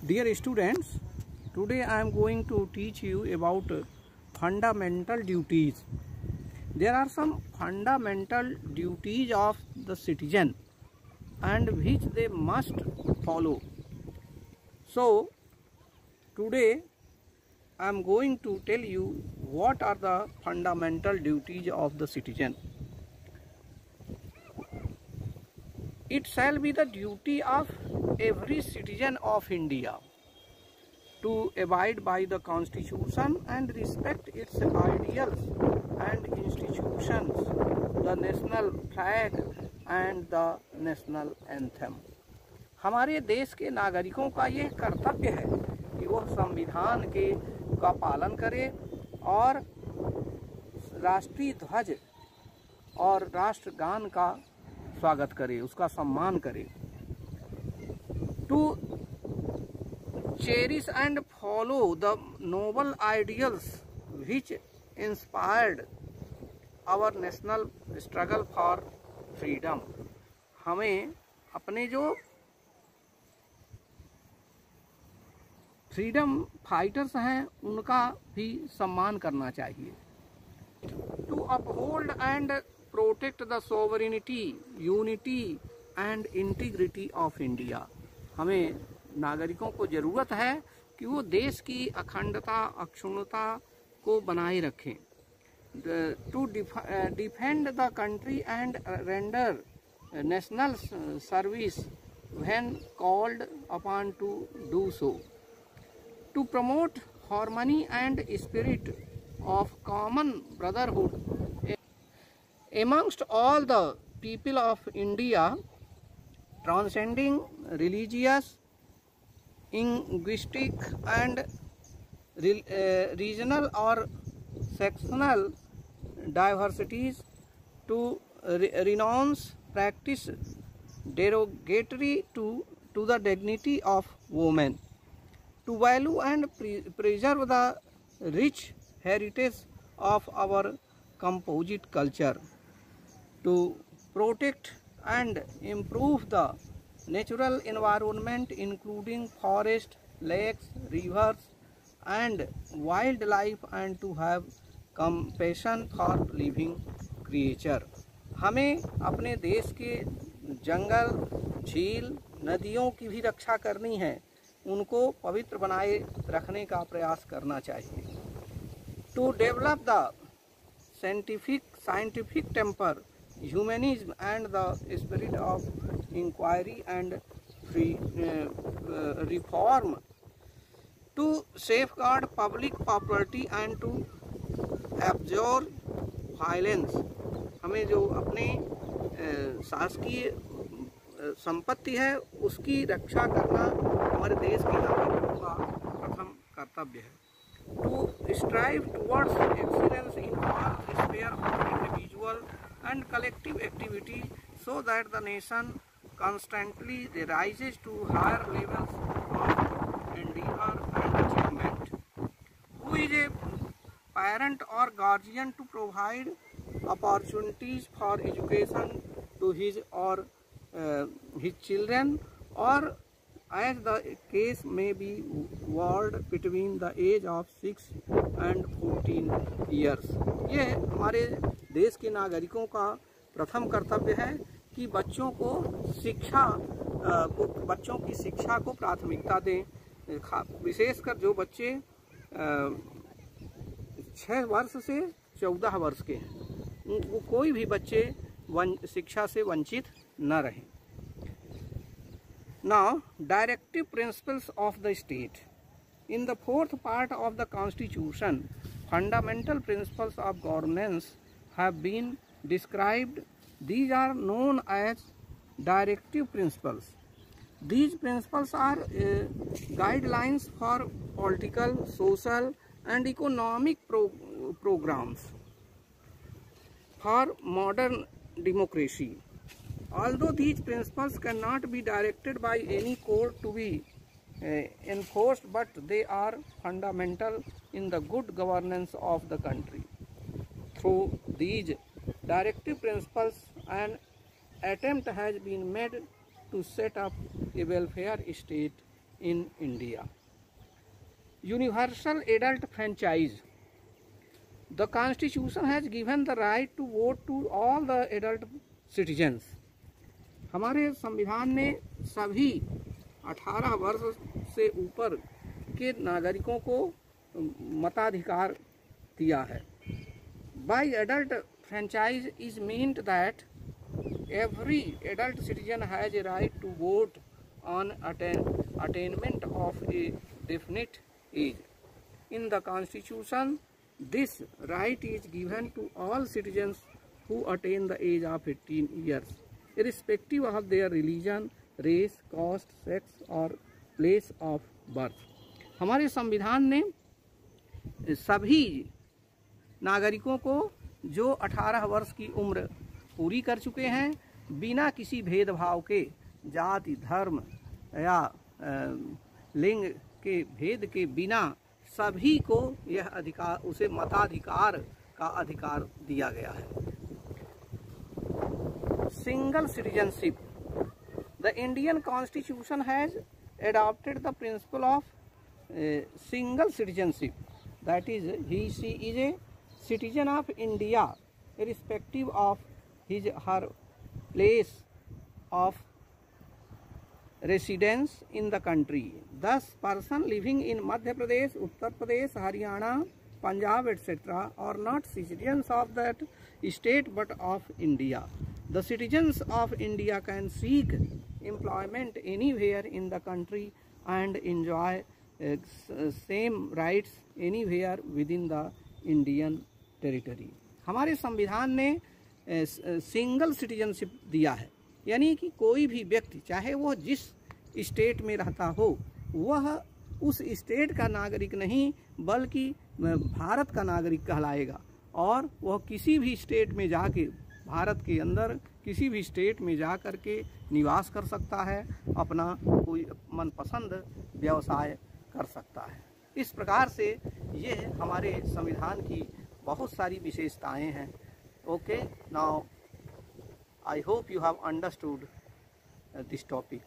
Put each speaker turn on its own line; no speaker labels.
Dear students, today I am going to teach you about fundamental duties. There are some fundamental duties of the citizen and which they must follow. So, today I am going to tell you what are the fundamental duties of the citizen. It shall be the duty of every citizen of India to abide by the Constitution and respect its ideals and institutions, the national flag and the national anthem. हमारे देश के नागरिकों का ये कर्तव्य है कि वह संविधान का पालन करे और राष्ट्रीय ध्वज और राष्ट्रगान का स्वागत करे, उसका सम्मान करे. To cherish and follow the noble ideals which inspired our national struggle for freedom. हमें अपने जो फ्रीडम फाइटर्स हैं उनका भी सम्मान करना चाहिए. To uphold and protect the sovereignty, unity and integrity of India. हमें नागरिकों को जरूरत है कि वो देश की अखंडता अक्षुण्णता को बनाए रखें. To defend the country and render national service when called upon to do so. To promote harmony and spirit of common brotherhood amongst all the people of India, transcending religious, linguistic and regional or sectional diversities. To renounce practice derogatory to the dignity of women. To value and preserve the rich heritage of our composite culture. To protect and improve the natural environment including forest, lakes, rivers and wildlife, and to have compassion for living creature. हमें अपने देश के जंगल, झील, नदियों की भी रक्षा करनी है, उनको पवित्र बनाए रखने का प्रयास करना चाहिए. To develop the scientific temper, humanism and the spirit of inquiry and reform. To safeguard public property and to abjure violence. हमें जो अपने शासकीय संपत्ति है उसकी रक्षा करना हमारे देश के नागरिकों का प्रथम कर्तव्य है. To strive towards excellence in all spheres of individual and collective activity so that the nation constantly rises to higher levels of endeavor and achievement. Who is a parent or guardian to provide opportunities for education to his or his children, or as the case may be ward between the age of 6 and 14 years. ये हमारे देश के नागरिकों का प्रथम कर्तव्य है कि बच्चों की शिक्षा को प्राथमिकता दें. विशेषकर जो बच्चे 6 वर्ष से 14 वर्ष के हैं, वो कोई भी बच्चे शिक्षा से वंचित न रहें. Now, directive principles of the state. In the fourth part of the Constitution, fundamental principles of governance have been described. These are known as directive principles. These principles are guidelines for political, social and economic programs for modern democracy. Although these principles cannot be directed by any court to be enforced, but they are fundamental in the good governance of the country. Through these directive principles, an attempt has been made to set up a welfare state in India. Universal adult franchise. The Constitution has given the right to vote to all the adult citizens. हमारे संविधान ने सभी 18 वर्ष से ऊपर के नागरिकों को मताधिकार दिया है. By adult franchise is meant that every adult citizen has a right to vote on attainment of a definite age. In the Constitution, this right is given to all citizens who attain the age of 18 years, irrespective of their religion, race, caste, sex or place of birth. हमारे संविधान ने सभी नागरिकों को जो 18 वर्ष की उम्र पूरी कर चुके हैं, बिना किसी भेदभाव के, जाति, धर्म या लिंग के भेद के बिना सभी को यह अधिकार, उसे मताधिकार का अधिकार दिया गया है. Single citizenship. The Indian constitution has adopted the principle of single citizenship. That is, she is a citizen of India irrespective of his her place of residence in the country. Thus, person living in Madhya Pradesh, Uttar Pradesh, Haryana, Punjab, etc. are not citizens of that state but of India. The citizens of India can seek employment anywhere in the country and enjoy same rights anywhere within the Indian territory. हमारे संविधान ने single citizenship दिया है, यानी कि कोई भी व्यक्ति चाहे वो जिस स्टेट में रहता हो, वह उस स्टेट का नागरिक नहीं बल्कि भारत का नागरिक कहलाएगा और वह किसी भी स्टेट में जाके, भारत के अंदर किसी भी स्टेट में जा कर के निवास कर सकता है, अपना कोई मनपसंद व्यवसाय कर सकता है. इस प्रकार से ये हमारे संविधान की बहुत सारी विशेषताएं हैं. Okay, now I hope you have understood this topic.